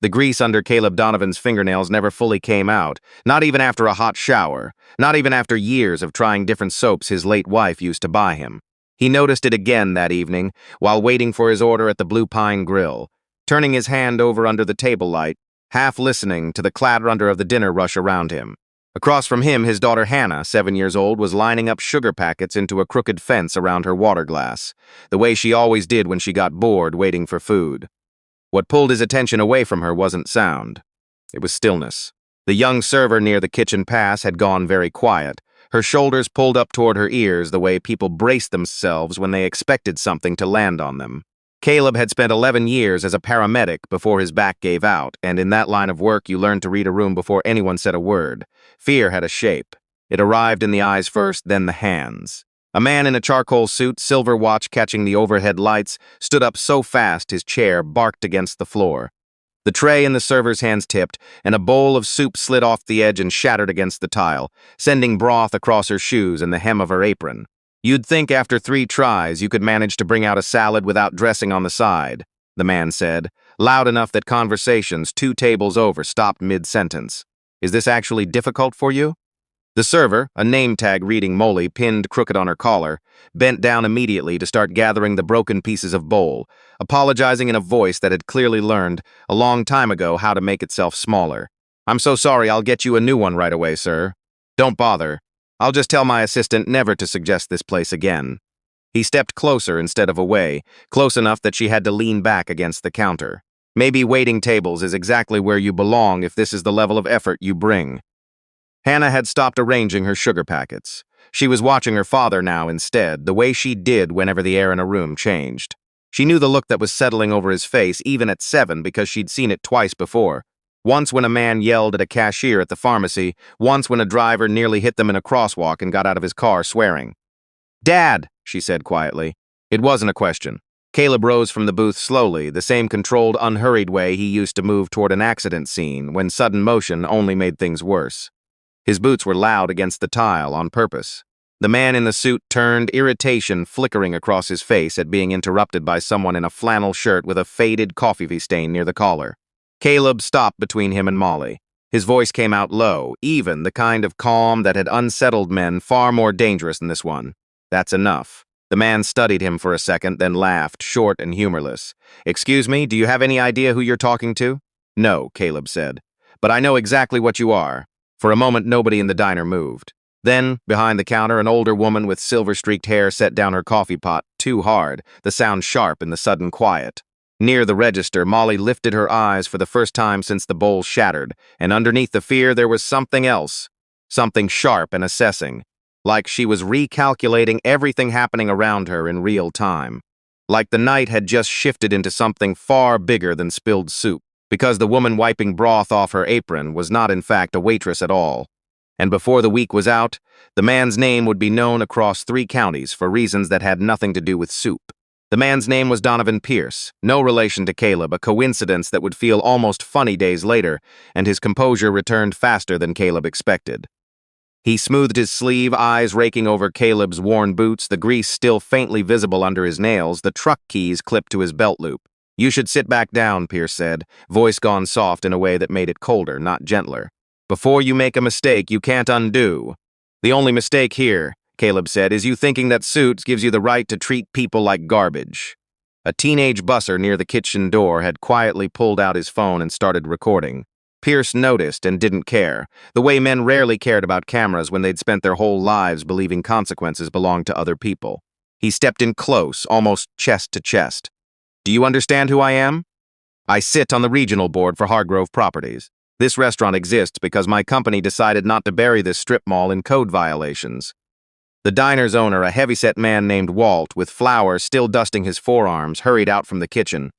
The grease under Caleb Donovan's fingernails never fully came out, not even after a hot shower, not even after years of trying different soaps his late wife used to buy him. He noticed it again that evening, while waiting for his order at the Blue Pine Grill, turning his hand over under the table light, half listening to the clatter of the dinner rush around him. Across from him, his daughter Hannah, 7 years old, was lining up sugar packets into a crooked fence around her water glass, the way she always did when she got bored waiting for food. What pulled his attention away from her wasn't sound. It was stillness. The young server near the kitchen pass had gone very quiet, her shoulders pulled up toward her ears the way people braced themselves when they expected something to land on them. Caleb had spent 11 years as a paramedic before his back gave out, and in that line of work you learned to read a room before anyone said a word. Fear had a shape. It arrived in the eyes first, then the hands. A man in a charcoal suit, silver watch catching the overhead lights, stood up so fast his chair barked against the floor. The tray in the server's hands tipped, and a bowl of soup slid off the edge and shattered against the tile, sending broth across her shoes and the hem of her apron. You'd think after 3 tries you could manage to bring out a salad without dressing on the side, the man said, loud enough that conversations 2 tables over stopped mid-sentence. Is this actually difficult for you? The server, a name tag reading Molly pinned crooked on her collar, bent down immediately to start gathering the broken pieces of bowl, apologizing in a voice that had clearly learned, a long time ago, how to make itself smaller. I'm so sorry, I'll get you a new one right away, sir. Don't bother. I'll just tell my assistant never to suggest this place again. He stepped closer instead of away, close enough that she had to lean back against the counter. Maybe waiting tables is exactly where you belong if this is the level of effort you bring. Hannah had stopped arranging her sugar packets. She was watching her father now instead, the way she did whenever the air in a room changed. She knew the look that was settling over his face even at 7 because she'd seen it twice before. Once when a man yelled at a cashier at the pharmacy, once when a driver nearly hit them in a crosswalk and got out of his car swearing. "Dad," she said quietly. It wasn't a question. Caleb rose from the booth slowly, the same controlled, unhurried way he used to move toward an accident scene when sudden motion only made things worse. His boots were loud against the tile on purpose. The man in the suit turned, irritation flickering across his face at being interrupted by someone in a flannel shirt with a faded coffee stain near the collar. Caleb stopped between him and Molly. His voice came out low, even, the kind of calm that had unsettled men far more dangerous than this one. That's enough. The man studied him for a second, then laughed, short and humorless. Excuse me, do you have any idea who you're talking to? No, Caleb said. But I know exactly what you are. For a moment, nobody in the diner moved. Then, behind the counter, an older woman with silver-streaked hair set down her coffee pot too hard, the sound sharp in the sudden quiet. Near the register, Molly lifted her eyes for the first time since the bowl shattered, and underneath the fear there was something else. Something sharp and assessing. Like she was recalculating everything happening around her in real time. Like the night had just shifted into something far bigger than spilled soup, because the woman wiping broth off her apron was not in fact a waitress at all. And before the week was out, the man's name would be known across 3 counties for reasons that had nothing to do with soup. The man's name was Donovan Pierce, no relation to Caleb, a coincidence that would feel almost funny days later, and his composure returned faster than Caleb expected. He smoothed his sleeve, eyes raking over Caleb's worn boots, the grease still faintly visible under his nails, the truck keys clipped to his belt loop. You should sit back down, Pierce said, voice gone soft in a way that made it colder, not gentler. Before you make a mistake you can't undo. The only mistake here, Caleb said, is you thinking that suits gives you the right to treat people like garbage. A teenage busser near the kitchen door had quietly pulled out his phone and started recording. Pierce noticed and didn't care, the way men rarely cared about cameras when they'd spent their whole lives believing consequences belonged to other people. He stepped in close, almost chest to chest. Do you understand who I am? I sit on the regional board for Hargrove Properties. This restaurant exists because my company decided not to bury this strip mall in code violations. The diner's owner, a heavyset man named Walt, with flour still dusting his forearms, hurried out from the kitchen.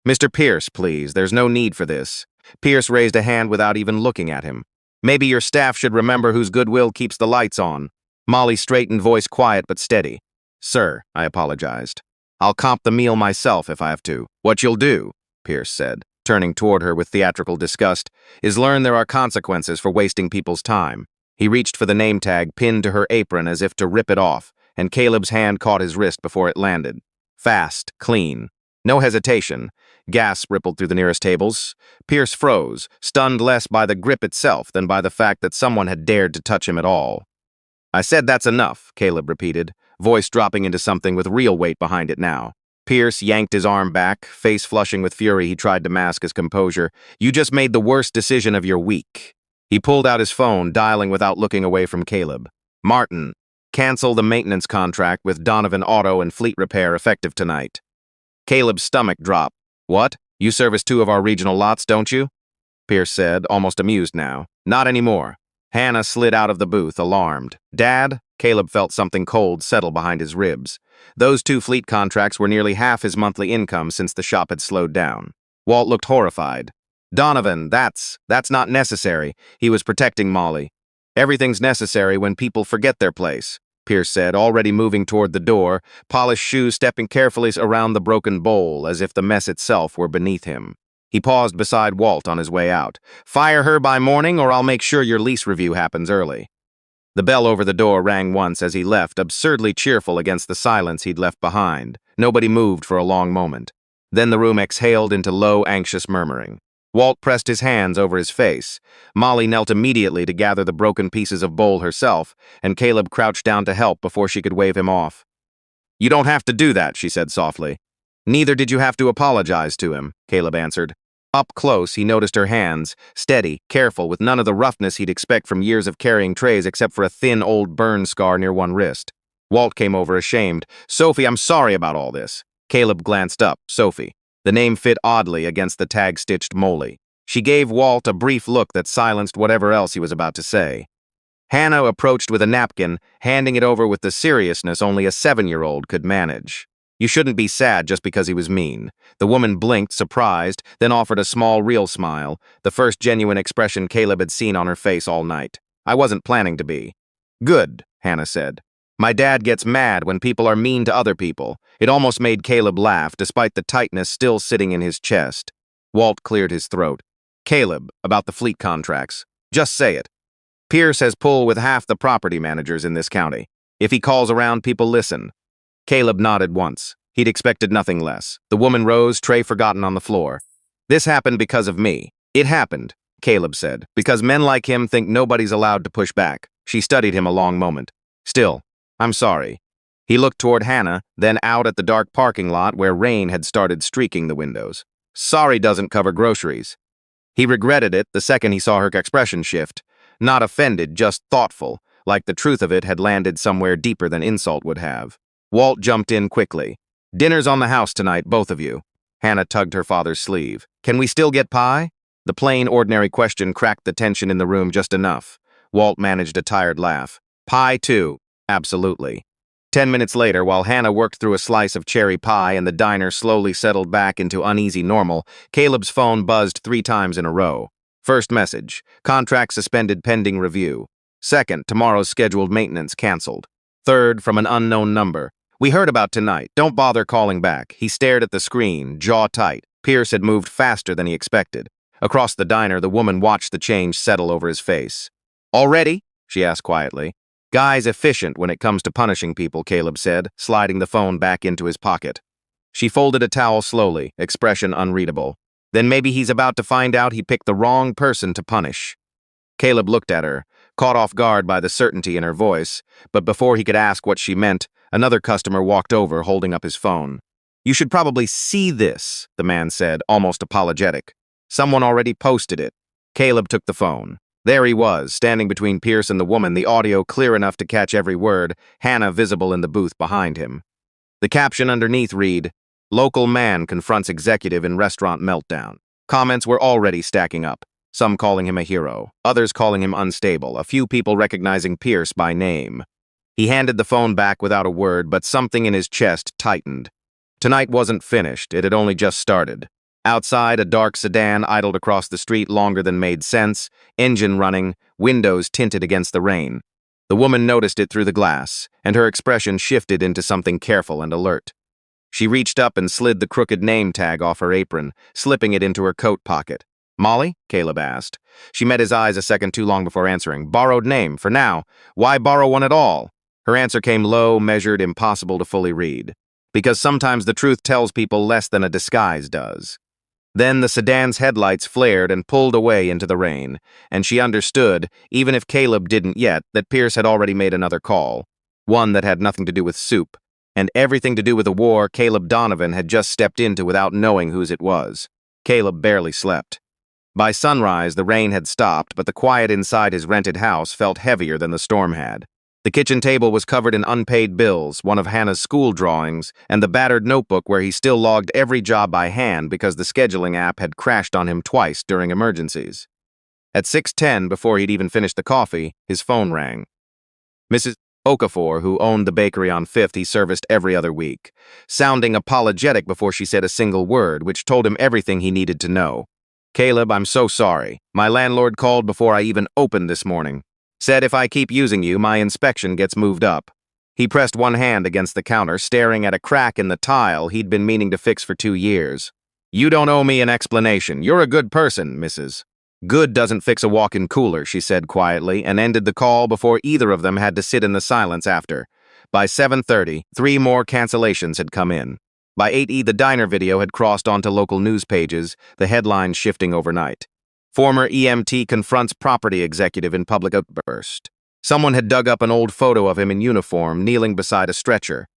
Mr. Pierce, please, there's no need for this. Pierce raised a hand without even looking at him. Maybe your staff should remember whose goodwill keeps the lights on. Molly straightened, voice quiet but steady. Sir, I apologized. I'll comp the meal myself if I have to. What you'll do, Pierce said, turning toward her with theatrical disgust, is learn there are consequences for wasting people's time. He reached for the name tag pinned to her apron as if to rip it off, and Caleb's hand caught his wrist before it landed. Fast, clean. No hesitation. Gas rippled through the nearest tables. Pierce froze, stunned less by the grip itself than by the fact that someone had dared to touch him at all. "I said that's enough," Caleb repeated, voice dropping into something with real weight behind it now. Pierce yanked his arm back, face flushing with fury. He tried to mask his composure. "You just made the worst decision of your week." He pulled out his phone, dialing without looking away from Caleb. "Martin, cancel the maintenance contract with Donovan Auto and Fleet Repair effective tonight." Caleb's stomach dropped. "What? You service 2 of our regional lots, don't you?" Pierce said, almost amused now. "Not anymore." Hannah slid out of the booth, alarmed. "Dad?" Caleb felt something cold settle behind his ribs. Those 2 fleet contracts were nearly half his monthly income since the shop had slowed down. Walt looked horrified. "Donovan, that's not necessary." He was protecting Molly. "Everything's necessary when people forget their place," Pierce said, already moving toward the door, polished shoes stepping carefully around the broken bowl as if the mess itself were beneath him. He paused beside Walt on his way out. "Fire her by morning or I'll make sure your lease review happens early." The bell over the door rang once as he left, absurdly cheerful against the silence he'd left behind. Nobody moved for a long moment. Then the room exhaled into low, anxious murmuring. Walt pressed his hands over his face. Molly knelt immediately to gather the broken pieces of bowl herself, and Caleb crouched down to help before she could wave him off. "You don't have to do that," she said softly. "Neither did you have to apologize to him," Caleb answered. Up close, he noticed her hands, steady, careful, with none of the roughness he'd expect from years of carrying trays except for a thin old burn scar near one wrist. Walt came over ashamed. "Sophie, I'm sorry about all this." Caleb glanced up. Sophie. The name fit oddly against the tag-stitched Molly. She gave Walt a brief look that silenced whatever else he was about to say. Hannah approached with a napkin, handing it over with the seriousness only a 7-year-old could manage. "You shouldn't be sad just because he was mean." The woman blinked, surprised, then offered a small, real smile, the first genuine expression Caleb had seen on her face all night. "I wasn't planning to be." "Good," Hannah said. "My dad gets mad when people are mean to other people." It almost made Caleb laugh, despite the tightness still sitting in his chest. Walt cleared his throat. "Caleb, about the fleet contracts. Just say it. Pierce has pull with half the property managers in this county. If he calls around, people listen." Caleb nodded once. He'd expected nothing less. The woman rose, tray forgotten on the floor. "This happened because of me." "It happened," Caleb said, "because men like him think nobody's allowed to push back." She studied him a long moment. "Still, I'm sorry." He looked toward Hannah, then out at the dark parking lot where rain had started streaking the windows. "Sorry doesn't cover groceries." He regretted it the second he saw her expression shift. Not offended, just thoughtful, like the truth of it had landed somewhere deeper than insult would have. Walt jumped in quickly. "Dinner's on the house tonight, both of you." Hannah tugged her father's sleeve. "Can we still get pie?" The plain, ordinary question cracked the tension in the room just enough. Walt managed a tired laugh. "Pie, too." "Absolutely." 10 minutes later, while Hannah worked through a slice of cherry pie and the diner slowly settled back into uneasy normal, Caleb's phone buzzed 3 times in a row. First message: contract suspended pending review. Second, tomorrow's scheduled maintenance canceled. Third, from an unknown number: "We heard about tonight. Don't bother calling back." He stared at the screen, jaw tight. Pierce had moved faster than he expected. Across the diner, the woman watched the change settle over his face. "Already?" she asked quietly. "Guy's efficient when it comes to punishing people," Caleb said, sliding the phone back into his pocket. She folded a towel slowly, expression unreadable. "Then maybe he's about to find out he picked the wrong person to punish." Caleb looked at her, caught off guard by the certainty in her voice, but before he could ask what she meant, another customer walked over, holding up his phone. "You should probably see this," the man said, almost apologetic. "Someone already posted it." Caleb took the phone. There he was, standing between Pierce and the woman, the audio clear enough to catch every word, Hannah visible in the booth behind him. The caption underneath read, "Local man confronts executive in restaurant meltdown." Comments were already stacking up, some calling him a hero, others calling him unstable, a few people recognizing Pierce by name. He handed the phone back without a word, but something in his chest tightened. Tonight wasn't finished, it had only just started. Outside, a dark sedan idled across the street longer than made sense, engine running, windows tinted against the rain. The woman noticed it through the glass, and her expression shifted into something careful and alert. She reached up and slid the crooked name tag off her apron, slipping it into her coat pocket. "Molly?" Caleb asked. She met his eyes a second too long before answering. "Borrowed name, for now. Why borrow one at all?" Her answer came low, measured, impossible to fully read. "Because sometimes the truth tells people less than a disguise does." Then the sedan's headlights flared and pulled away into the rain, and she understood, even if Caleb didn't yet, that Pierce had already made another call. One that had nothing to do with soup, and everything to do with a war Caleb Donovan had just stepped into without knowing whose it was. Caleb barely slept. By sunrise, the rain had stopped, but the quiet inside his rented house felt heavier than the storm had. The kitchen table was covered in unpaid bills, one of Hannah's school drawings, and the battered notebook where he still logged every job by hand because the scheduling app had crashed on him twice during emergencies. At 6:10, before he'd even finished the coffee, his phone rang. Mrs. Okafor, who owned the bakery on 5th he serviced every other week, sounding apologetic before she said a single word, which told him everything he needed to know. "Caleb, I'm so sorry. My landlord called before I even opened this morning. Said if I keep using you, my inspection gets moved up." He pressed one hand against the counter, staring at a crack in the tile he'd been meaning to fix for 2 years. "You don't owe me an explanation. You're a good person, Mrs. Good doesn't fix a walk-in cooler," she said quietly, and ended the call before either of them had to sit in the silence after. By 7:30, 3 more cancellations had come in. By 8:00, the diner video had crossed onto local news pages, the headlines shifting overnight. Former EMT confronts property executive in public outburst. Someone had dug up an old photo of him in uniform, kneeling beside a stretcher.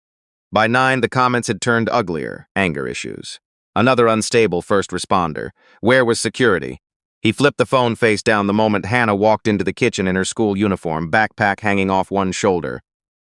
By 9, the comments had turned uglier, anger issues. Another unstable first responder. Where was security? He flipped the phone face down the moment Hannah walked into the kitchen in her school uniform, backpack hanging off one shoulder.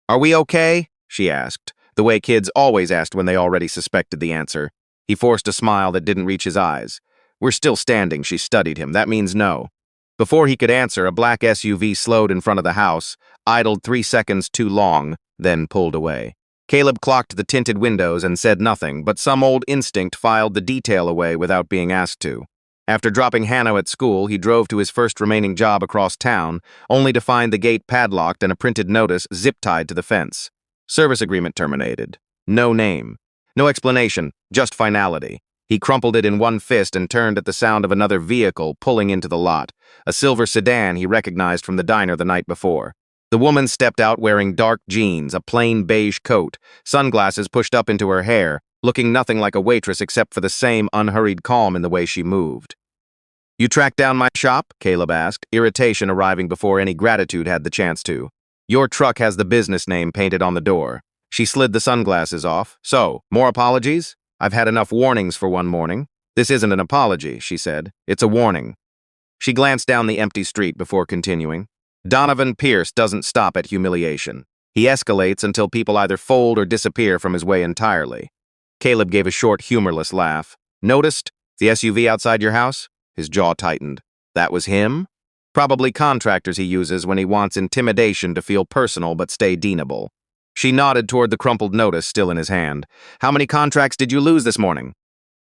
"Are we okay?" she asked, the way kids always asked when they already suspected the answer. He forced a smile that didn't reach his eyes. "We're still standing," she studied him. "That means no." Before he could answer, a black SUV slowed in front of the house, idled 3 seconds too long, then pulled away. Caleb clocked the tinted windows and said nothing, but some old instinct filed the detail away without being asked to. After dropping Hannah at school, he drove to his first remaining job across town, only to find the gate padlocked and a printed notice zip-tied to the fence. Service agreement terminated. No name. No explanation, just finality. He crumpled it in one fist and turned at the sound of another vehicle pulling into the lot, a silver sedan he recognized from the diner the night before. The woman stepped out wearing dark jeans, a plain beige coat, sunglasses pushed up into her hair, looking nothing like a waitress except for the same unhurried calm in the way she moved. "You tracked down my shop?" Caleb asked, irritation arriving before any gratitude had the chance to. "Your truck has the business name painted on the door." She slid the sunglasses off. "So, more apologies? I've had enough warnings for one morning." "This isn't an apology," she said. "It's a warning." She glanced down the empty street before continuing. "Donovan Pierce doesn't stop at humiliation. He escalates until people either fold or disappear from his way entirely." Caleb gave a short, humorless laugh. "Noticed the SUV outside your house?" His jaw tightened. "That was him? Probably contractors he uses when he wants intimidation to feel personal but stay deanable." She nodded toward the crumpled notice still in his hand. "How many contracts did you lose this morning?"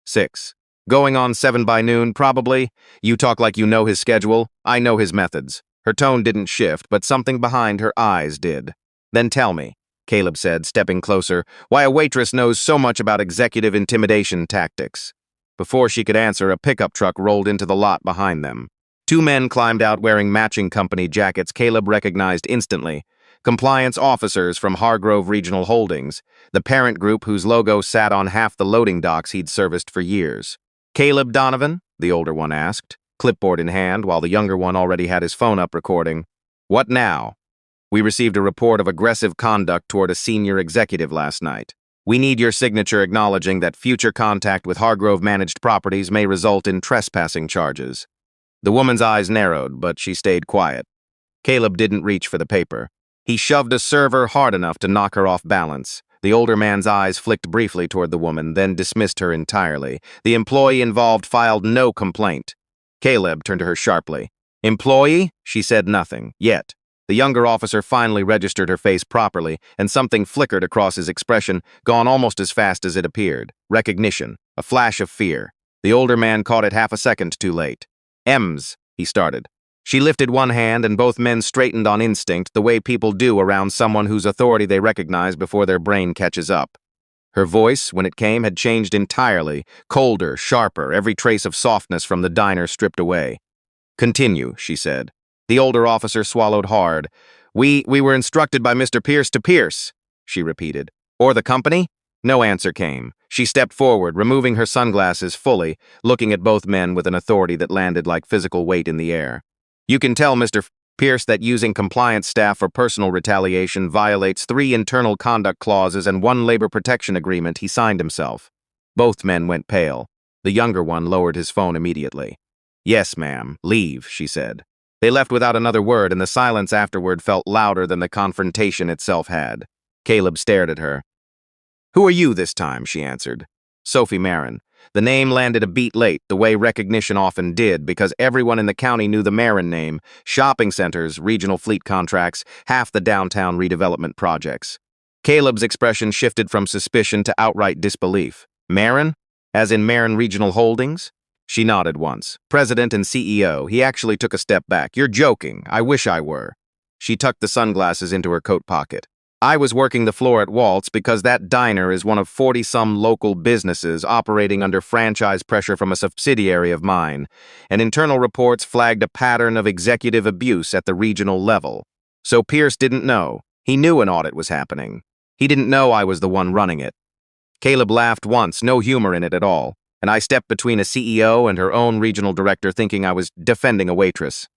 6. "Going on 7 by noon, probably. You talk like you know his schedule. I know his methods." Her tone didn't shift, but something behind her eyes did. "Then tell me," Caleb said, stepping closer, "why a waitress knows so much about executive intimidation tactics." Before she could answer, a pickup truck rolled into the lot behind them. 2 men climbed out wearing matching company jackets Caleb recognized instantly. Compliance officers from Hargrove Regional Holdings, the parent group whose logo sat on half the loading docks he'd serviced for years. "Caleb Donovan?" the older one asked, clipboard in hand, while the younger one already had his phone up recording. "What now?" "We received a report of aggressive conduct toward a senior executive last night. We need your signature acknowledging that future contact with Hargrove-managed properties may result in trespassing charges." The woman's eyes narrowed, but she stayed quiet. Caleb didn't reach for the paper. He shoved a server hard enough to knock her off balance. The older man's eyes flicked briefly toward the woman, then dismissed her entirely. The employee involved filed no complaint. Caleb turned to her sharply. "Employee?" She said nothing, yet. The younger officer finally registered her face properly, and something flickered across his expression, gone almost as fast as it appeared. Recognition. A flash of fear. The older man caught it half a second too late. "Ems," he started. She lifted one hand and both men straightened on instinct, the way people do around someone whose authority they recognize before their brain catches up. Her voice, when it came, had changed entirely, colder, sharper, every trace of softness from the diner stripped away. "Continue," she said. The older officer swallowed hard. We were instructed by Mr. Pierce to Pierce," she repeated. "Or the company?" No answer came. She stepped forward, removing her sunglasses fully, looking at both men with an authority that landed like physical weight in the air. You can tell Mr. Pierce that using compliance staff for personal retaliation violates 3 internal conduct clauses and 1 labor protection agreement he signed himself. Both men went pale. The younger one lowered his phone immediately. Yes, ma'am. Leave, she said. They left without another word, and the silence afterward felt louder than the confrontation itself had. Caleb stared at her. Who are you this time? She answered. Sophie Marin. The name landed a beat late, the way recognition often did, because everyone in the county knew the Marin name: shopping centers, regional fleet contracts, half the downtown redevelopment projects. Caleb's expression shifted from suspicion to outright disbelief. Marin? As in Marin Regional Holdings? She nodded once. President and CEO. He actually took a step back. You're joking. I wish I were. She tucked the sunglasses into her coat pocket. I was working the floor at Waltz because that diner is one of 40-some local businesses operating under franchise pressure from a subsidiary of mine, and internal reports flagged a pattern of executive abuse at the regional level. So Pierce didn't know. He knew an audit was happening. He didn't know I was the one running it. Caleb laughed once, no humor in it at all, and I stepped between a CEO and her own regional director thinking I was defending a waitress.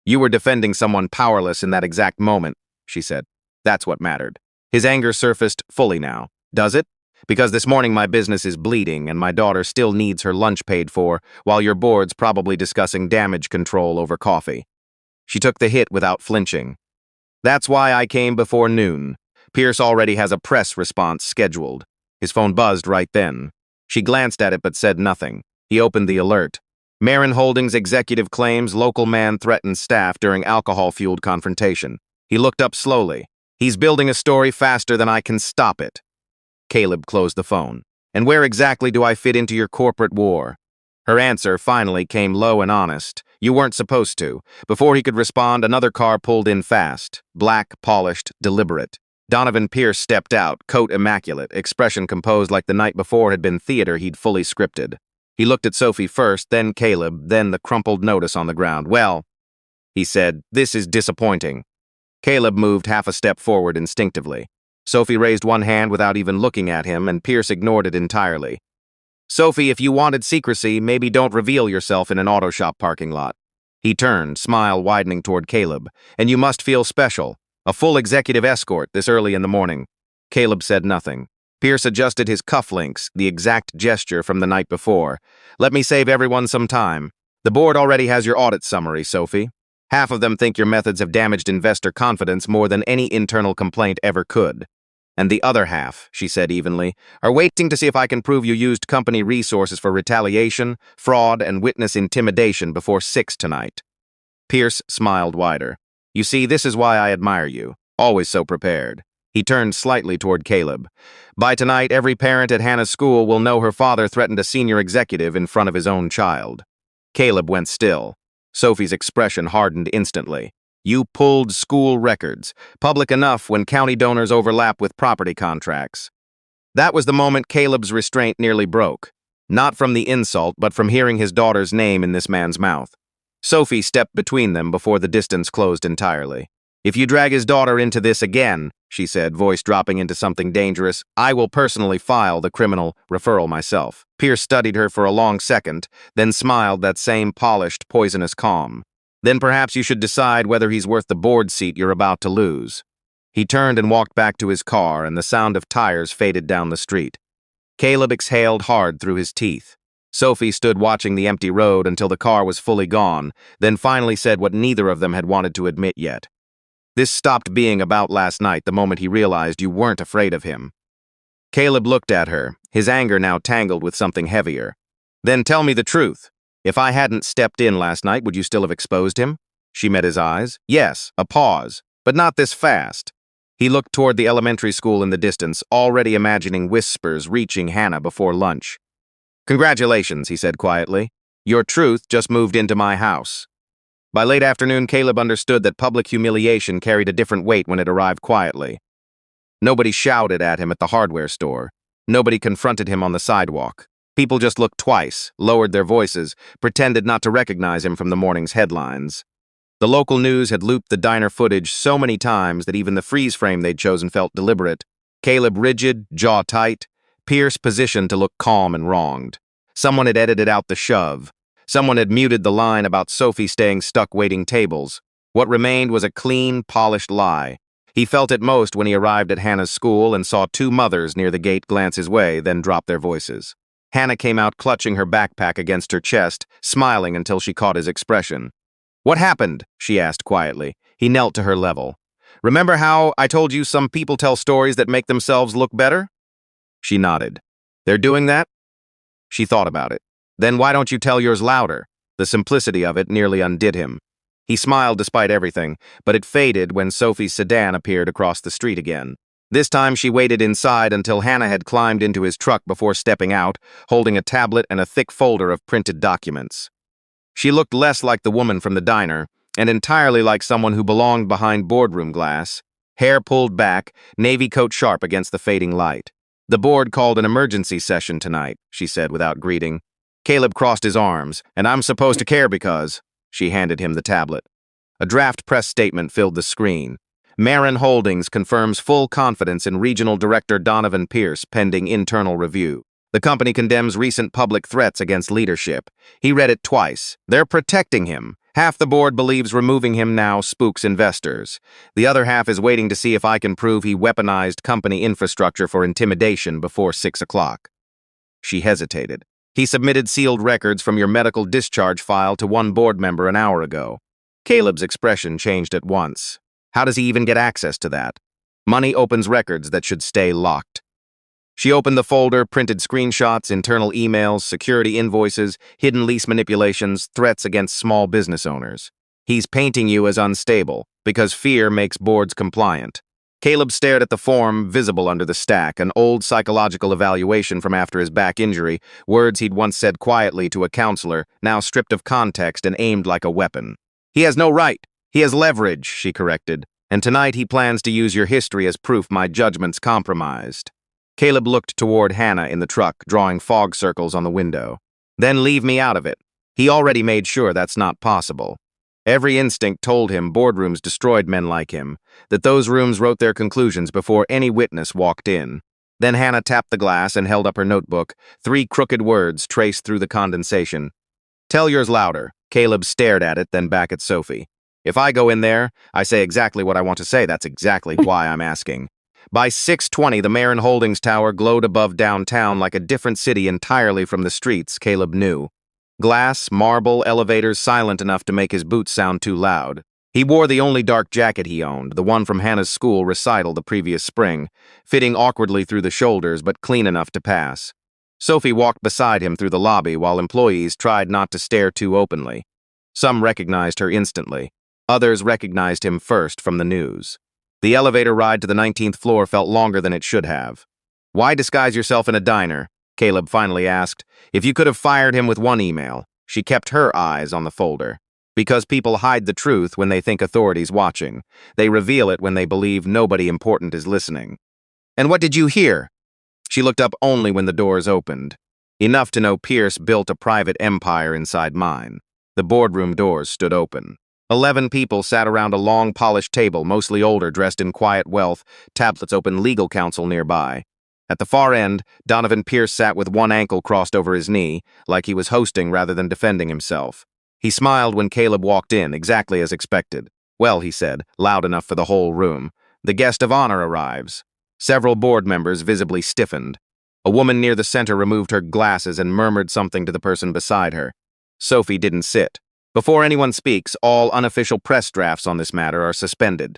You were defending someone powerless in that exact moment, she said. That's what mattered. His anger surfaced fully now. Does it? Because this morning my business is bleeding and my daughter still needs her lunch paid for, while your board's probably discussing damage control over coffee. She took the hit without flinching. That's why I came before noon. Pierce already has a press response scheduled. His phone buzzed right then. She glanced at it but said nothing. He opened the alert. Marin Holdings executive claims local man threatened staff during alcohol-fueled confrontation. He looked up slowly. He's building a story faster than I can stop it. Caleb closed the phone. And where exactly do I fit into your corporate war? Her answer finally came low and honest. You weren't supposed to. Before he could respond, another car pulled in fast. Black, polished, deliberate. Donovan Pierce stepped out, coat immaculate, expression composed like the night before had been theater he'd fully scripted. He looked at Sophie first, then Caleb, then the crumpled notice on the ground. Well, he said, this is disappointing. Caleb moved half a step forward instinctively. Sophie raised one hand without even looking at him, and Pierce ignored it entirely. Sophie, if you wanted secrecy, maybe don't reveal yourself in an auto shop parking lot. He turned, smile widening toward Caleb. And you must feel special. A full executive escort this early in the morning. Caleb said nothing. Pierce adjusted his cufflinks, the exact gesture from the night before. Let me save everyone some time. The board already has your audit summary, Sophie. Half of them think your methods have damaged investor confidence more than any internal complaint ever could. And the other half, she said evenly, are waiting to see if I can prove you used company resources for retaliation, fraud, and witness intimidation before 6 tonight. Pierce smiled wider. You see, this is why I admire you. Always so prepared. He turned slightly toward Caleb. By tonight, every parent at Hannah's school will know her father threatened a senior executive in front of his own child. Caleb went still. Sophie's expression hardened instantly. You pulled school records, public enough when county donors overlap with property contracts. That was the moment Caleb's restraint nearly broke. Not from the insult, but from hearing his daughter's name in this man's mouth. Sophie stepped between them before the distance closed entirely. If you drag his daughter into this again, she said, voice dropping into something dangerous, I will personally file the criminal referral myself. Pierce studied her for a long second, then smiled that same polished, poisonous calm. Then perhaps you should decide whether he's worth the board seat you're about to lose. He turned and walked back to his car, and the sound of tires faded down the street. Caleb exhaled hard through his teeth. Sophie stood watching the empty road until the car was fully gone, then finally said what neither of them had wanted to admit yet. This stopped being about last night the moment he realized you weren't afraid of him. Caleb looked at her, his anger now tangled with something heavier. Then tell me the truth. If I hadn't stepped in last night, would you still have exposed him? She met his eyes. Yes, a pause, but not this fast. He looked toward the elementary school in the distance, already imagining whispers reaching Hannah before lunch. Congratulations, he said quietly. Your truth just moved into my house. By late afternoon, Caleb understood that public humiliation carried a different weight when it arrived quietly. Nobody shouted at him at the hardware store. Nobody confronted him on the sidewalk. People just looked twice, lowered their voices, pretended not to recognize him from the morning's headlines. The local news had looped the diner footage so many times that even the freeze frame they'd chosen felt deliberate. Caleb rigid, jaw tight, Pierce positioned to look calm and wronged. Someone had edited out the shove. Someone had muted the line about Sophie staying stuck waiting tables. What remained was a clean, polished lie. He felt it most when he arrived at Hannah's school and saw two mothers near the gate glance his way, then drop their voices. Hannah came out clutching her backpack against her chest, smiling until she caught his expression. "What happened?" she asked quietly. He knelt to her level. "Remember how I told you some people tell stories that make themselves look better?" She nodded. "They're doing that?" She thought about it. "Then why don't you tell yours louder?" The simplicity of it nearly undid him. He smiled despite everything, but it faded when Sophie's sedan appeared across the street again. This time she waited inside until Hannah had climbed into his truck before stepping out, holding a tablet and a thick folder of printed documents. She looked less like the woman from the diner, and entirely like someone who belonged behind boardroom glass, hair pulled back, navy coat sharp against the fading light. "The board called an emergency session tonight," she said without greeting. Caleb crossed his arms, "And I'm supposed to care because—" She handed him the tablet. A draft press statement filled the screen. Marin Holdings confirms full confidence in Regional Director Donovan Pierce pending internal review. The company condemns recent public threats against leadership. He read it twice. They're protecting him. Half the board believes removing him now spooks investors. The other half is waiting to see if I can prove he weaponized company infrastructure for intimidation before 6 o'clock. She hesitated. "He submitted sealed records from your medical discharge file to one board member an hour ago." Caleb's expression changed at once. How does he even get access to that? Money opens records that should stay locked. She opened the folder, printed screenshots, internal emails, security invoices, hidden lease manipulations, threats against small business owners. "He's painting you as unstable, because fear makes boards compliant." Caleb stared at the form visible under the stack, an old psychological evaluation from after his back injury, words he'd once said quietly to a counselor, now stripped of context and aimed like a weapon. "He has no right. He has leverage," she corrected. "And tonight he plans to use your history as proof my judgment's compromised." Caleb looked toward Hannah in the truck, drawing fog circles on the window. "Then leave me out of it." He already made sure that's not possible. Every instinct told him boardrooms destroyed men like him, that those rooms wrote their conclusions before any witness walked in. Then Hannah tapped the glass and held up her notebook, 3 crooked words traced through the condensation. "Tell yours louder." Caleb stared at it, then back at Sophie. "If I go in there, I say exactly what I want to say. That's exactly why I'm asking." By 6:20, the Marin Holdings Tower glowed above downtown like a different city entirely from the streets Caleb knew. Glass, marble, elevators silent enough to make his boots sound too loud. He wore the only dark jacket he owned, the one from Hannah's school recital the previous spring, fitting awkwardly through the shoulders but clean enough to pass. Sophie walked beside him through the lobby while employees tried not to stare too openly. Some recognized her instantly. Others recognized him first from the news. The elevator ride to the 19th floor felt longer than it should have. "Why disguise yourself in a diner?" Caleb finally asked. If you could have fired him with one email, she kept her eyes on the folder. Because people hide the truth when they think authorities watching. They reveal it when they believe nobody important is listening. "And what did you hear?" She looked up only when the doors opened. Enough to know Pierce built a private empire inside mine. The boardroom doors stood open. 11 people sat around a long, polished table, mostly older, dressed in quiet wealth, tablets open, legal counsel nearby. At the far end, Donovan Pierce sat with one ankle crossed over his knee, like he was hosting rather than defending himself. He smiled when Caleb walked in, exactly as expected. "Well," he said, loud enough for the whole room, "the guest of honor arrives." Several board members visibly stiffened. A woman near the center removed her glasses and murmured something to the person beside her. Sophie didn't sit. Before anyone speaks, all unofficial press drafts on this matter are suspended.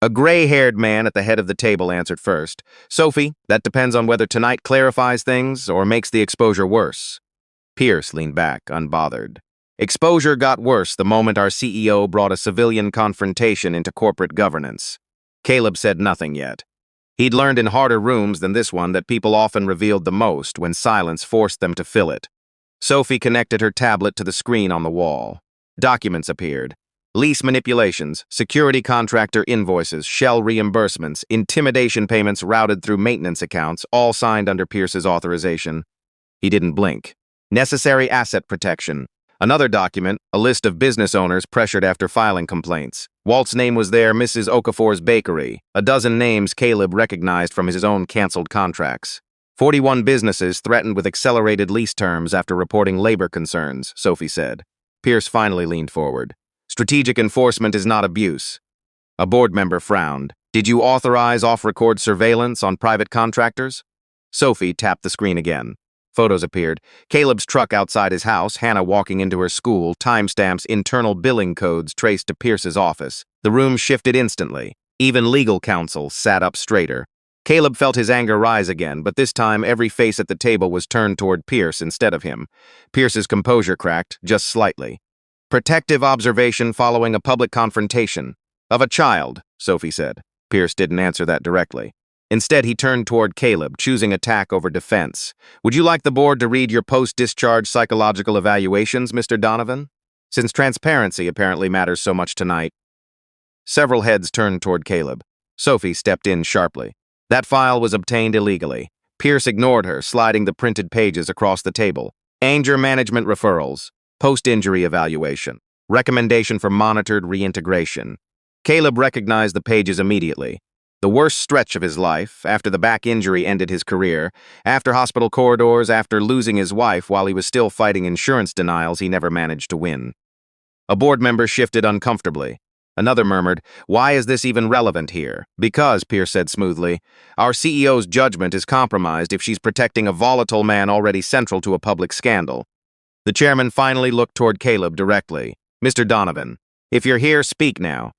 A gray-haired man at the head of the table answered first. "Sophie, that depends on whether tonight clarifies things or makes the exposure worse." Pierce leaned back, unbothered. Exposure got worse the moment our CEO brought a civilian confrontation into corporate governance. Caleb said nothing yet. He'd learned in harder rooms than this one that people often revealed the most when silence forced them to fill it. Sophie connected her tablet to the screen on the wall. Documents appeared. Lease manipulations, security contractor invoices, shell reimbursements, intimidation payments routed through maintenance accounts, all signed under Pierce's authorization. He didn't blink. Necessary asset protection. Another document, a list of business owners pressured after filing complaints. Walt's name was there, Mrs. Okafor's Bakery, a dozen names Caleb recognized from his own canceled contracts. 41 businesses threatened with accelerated lease terms after reporting labor concerns, Sophie said. Pierce finally leaned forward. Strategic enforcement is not abuse. A board member frowned. Did you authorize off-record surveillance on private contractors? Sophie tapped the screen again. Photos appeared. Caleb's truck outside his house, Hannah walking into her school, timestamps, internal billing codes traced to Pierce's office. The room shifted instantly. Even legal counsel sat up straighter. Caleb felt his anger rise again, but this time every face at the table was turned toward Pierce instead of him. Pierce's composure cracked, just slightly. Protective observation following a public confrontation. Of a child, Sophie said. Pierce didn't answer that directly. Instead, he turned toward Caleb, choosing attack over defense. Would you like the board to read your post-discharge psychological evaluations, Mr. Donovan? Since transparency apparently matters so much tonight. Several heads turned toward Caleb. Sophie stepped in sharply. That file was obtained illegally. Pierce ignored her, sliding the printed pages across the table. Anger management referrals. Post-injury evaluation. Recommendation for monitored reintegration. Caleb recognized the pages immediately. The worst stretch of his life, after the back injury ended his career, after hospital corridors, after losing his wife while he was still fighting insurance denials he never managed to win. A board member shifted uncomfortably. Another murmured, "Why is this even relevant here?" "Because," Pierce said smoothly, "our CEO's judgment is compromised if she's protecting a volatile man already central to a public scandal." The chairman finally looked toward Caleb directly. "Mr. Donovan, if you're here, speak now."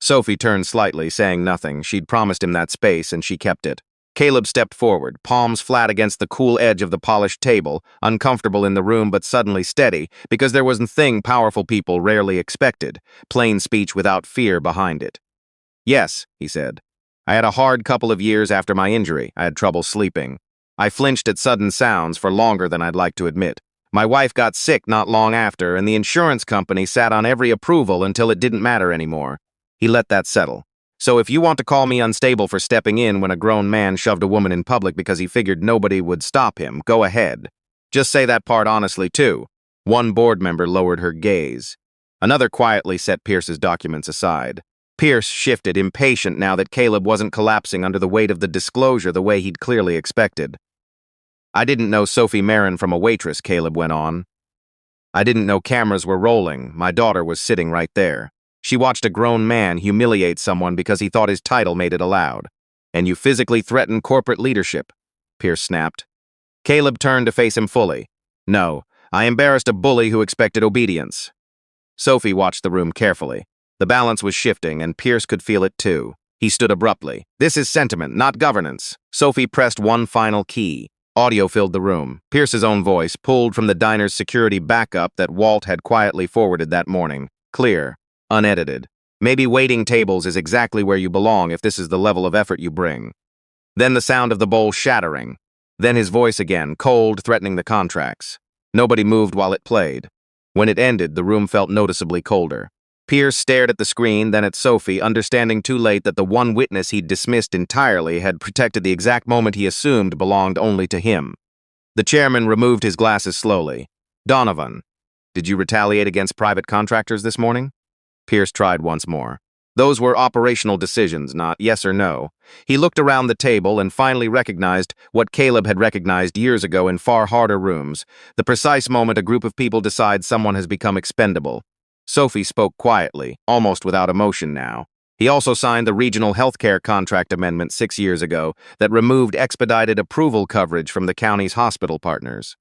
Sophie turned slightly, saying nothing. She'd promised him that space, and she kept it. Caleb stepped forward, palms flat against the cool edge of the polished table, uncomfortable in the room but suddenly steady, because there was a thing powerful people rarely expected, plain speech without fear behind it. "Yes," he said. "I had a hard couple of years after my injury. I had trouble sleeping. I flinched at sudden sounds for longer than I'd like to admit. My wife got sick not long after, and the insurance company sat on every approval until it didn't matter anymore." He let that settle. "So if you want to call me unstable for stepping in when a grown man shoved a woman in public because he figured nobody would stop him, go ahead. Just say that part honestly, too." One board member lowered her gaze. Another quietly set Pierce's documents aside. Pierce shifted, impatient now that Caleb wasn't collapsing under the weight of the disclosure the way he'd clearly expected. "I didn't know Sophie Marin from a Waitress," Caleb went on. "I didn't know cameras were rolling. My daughter was sitting right there. She watched a grown man humiliate someone because he thought his title made it allowed. And you physically threatened corporate leadership," Pierce snapped. Caleb turned to face him fully. "No, I embarrassed a bully who expected obedience." Sophie watched the room carefully. The balance was shifting, and Pierce could feel it too. He stood abruptly. "This is sentiment, not governance." Sophie pressed one final key. Audio filled the room. Pierce's own voice, pulled from the diner's security backup that Walt had quietly forwarded that morning. Clear. Unedited. "Maybe waiting tables is exactly where you belong if this is the level of effort you bring." Then the sound of the bowl shattering. Then his voice again, cold, threatening the contracts. Nobody moved while it played. When it ended, the room felt noticeably colder. Pierce stared at the screen, then at Sophie, understanding too late that the one witness he'd dismissed entirely had protected the exact moment he assumed belonged only to him. The chairman removed his glasses slowly. "Donovan, did you retaliate against private contractors this morning?" Pierce tried once more. Those were operational decisions, not yes or no. He looked around the table and finally recognized what Caleb had recognized years ago in far harder rooms, the precise moment a group of people decide someone has become expendable. Sophie spoke quietly, almost without emotion now. He also signed the regional healthcare contract amendment 6 years ago that removed expedited approval coverage from the county's hospital partners.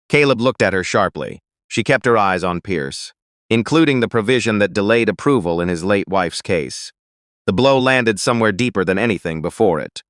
Caleb looked at her sharply. She kept her eyes on Pierce, including the provision that delayed approval in his late wife's case. The blow landed somewhere deeper than anything before it.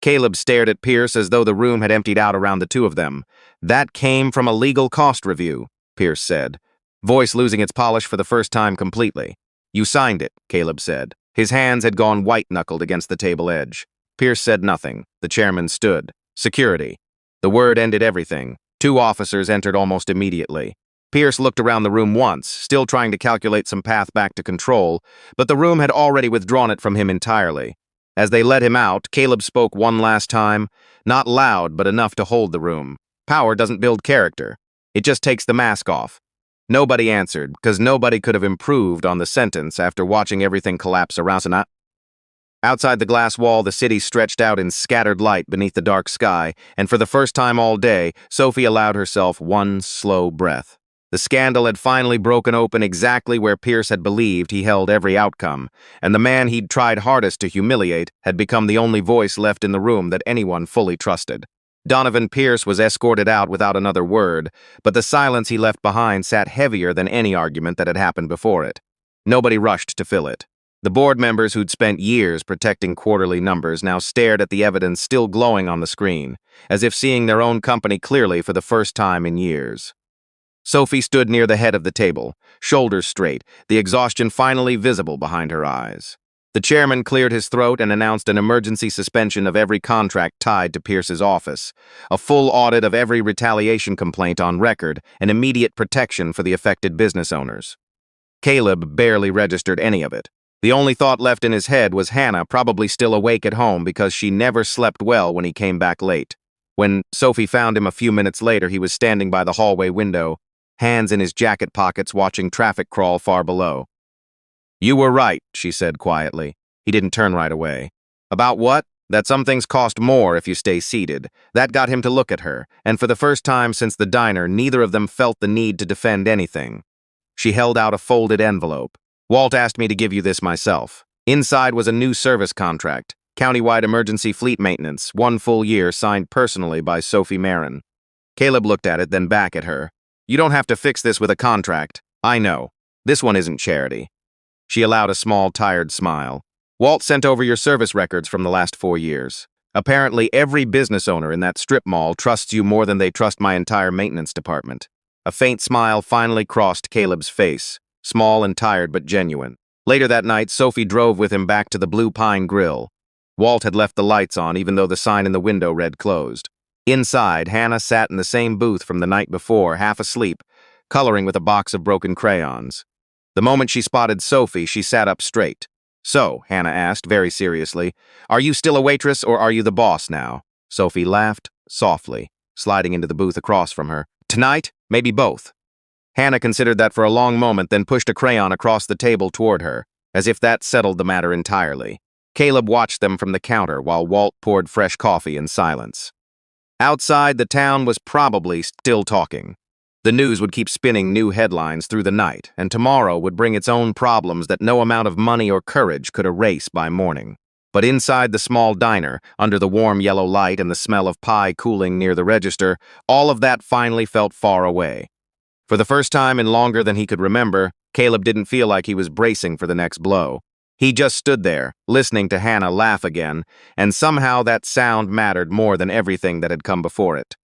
Caleb stared at Pierce as though the room had emptied out around the two of them. "That came from a legal cost review," Pierce said, voice losing its polish for the first time completely. "You signed it," Caleb said. His hands had gone white-knuckled against the table edge. Pierce said nothing. The chairman stood. "Security." The word ended everything. 2 officers entered almost immediately. Pierce looked around the room once, still trying to calculate some path back to control, but the room had already withdrawn it from him entirely. As they let him out, Caleb spoke one last time, not loud but enough to hold the room. "Power doesn't build character. It just takes the mask off." Nobody answered, because nobody could have improved on the sentence after watching everything collapse around. Outside the glass wall, the city stretched out in scattered light beneath the dark sky, and for the first time all day, Sophie allowed herself one slow breath. The scandal had finally broken open exactly where Pierce had believed he held every outcome, and the man he'd tried hardest to humiliate had become the only voice left in the room that anyone fully trusted. Donovan Pierce was escorted out without another word, but the silence he left behind sat heavier than any argument that had happened before it. Nobody rushed to fill it. The board members who'd spent years protecting quarterly numbers now stared at the evidence still glowing on the screen, as if seeing their own company clearly for the first time in years. Sophie stood near the head of the table, shoulders straight, the exhaustion finally visible behind her eyes. The chairman cleared his throat and announced an emergency suspension of every contract tied to Pierce's office, a full audit of every retaliation complaint on record, and immediate protection for the affected business owners. Caleb barely registered any of it. The only thought left in his head was Hannah probably still awake at home because she never slept well when he came back late. When Sophie found him a few minutes later, he was standing by the hallway window, hands in his jacket pockets watching traffic crawl far below. "You were right," she said quietly. He didn't turn right away. "About what? That some things cost more if you stay seated." That got him to look at her, and for the first time since the diner, neither of them felt the need to defend anything. She held out a folded envelope. "Walt asked me to give you this myself." Inside was a new service contract, countywide emergency fleet maintenance, 1 full year, signed personally by Sophie Marin. Caleb looked at it, then back at her. "You don't have to fix this with a contract. I know. This one isn't charity." She allowed a small, tired smile. "Walt sent over your service records from the last 4 years. Apparently, every business owner in that strip mall trusts you more than they trust my entire maintenance department." A faint smile finally crossed Caleb's face, small and tired but genuine. Later that night, Sophie drove with him back to the Blue Pine Grill. Walt had left the lights on, even though the sign in the window read closed. Inside, Hannah sat in the same booth from the night before, half asleep, coloring with a box of broken crayons. The moment she spotted Sophie, she sat up straight. "So," Hannah asked, very seriously, "are you still a waitress or are you the boss now?" Sophie laughed, softly, sliding into the booth across from her. "Tonight, maybe both." Hannah considered that for a long moment, then pushed a crayon across the table toward her, as if that settled the matter entirely. Caleb watched them from the counter while Walt poured fresh coffee in silence. Outside, the town was probably still talking. The news would keep spinning new headlines through the night, and tomorrow would bring its own problems that no amount of money or courage could erase by morning. But inside the small diner, under the warm yellow light and the smell of pie cooling near the register, all of that finally felt far away. For the first time in longer than he could remember, Caleb didn't feel like he was bracing for the next blow. He just stood there, listening to Hannah laugh again, and somehow that sound mattered more than everything that had come before it.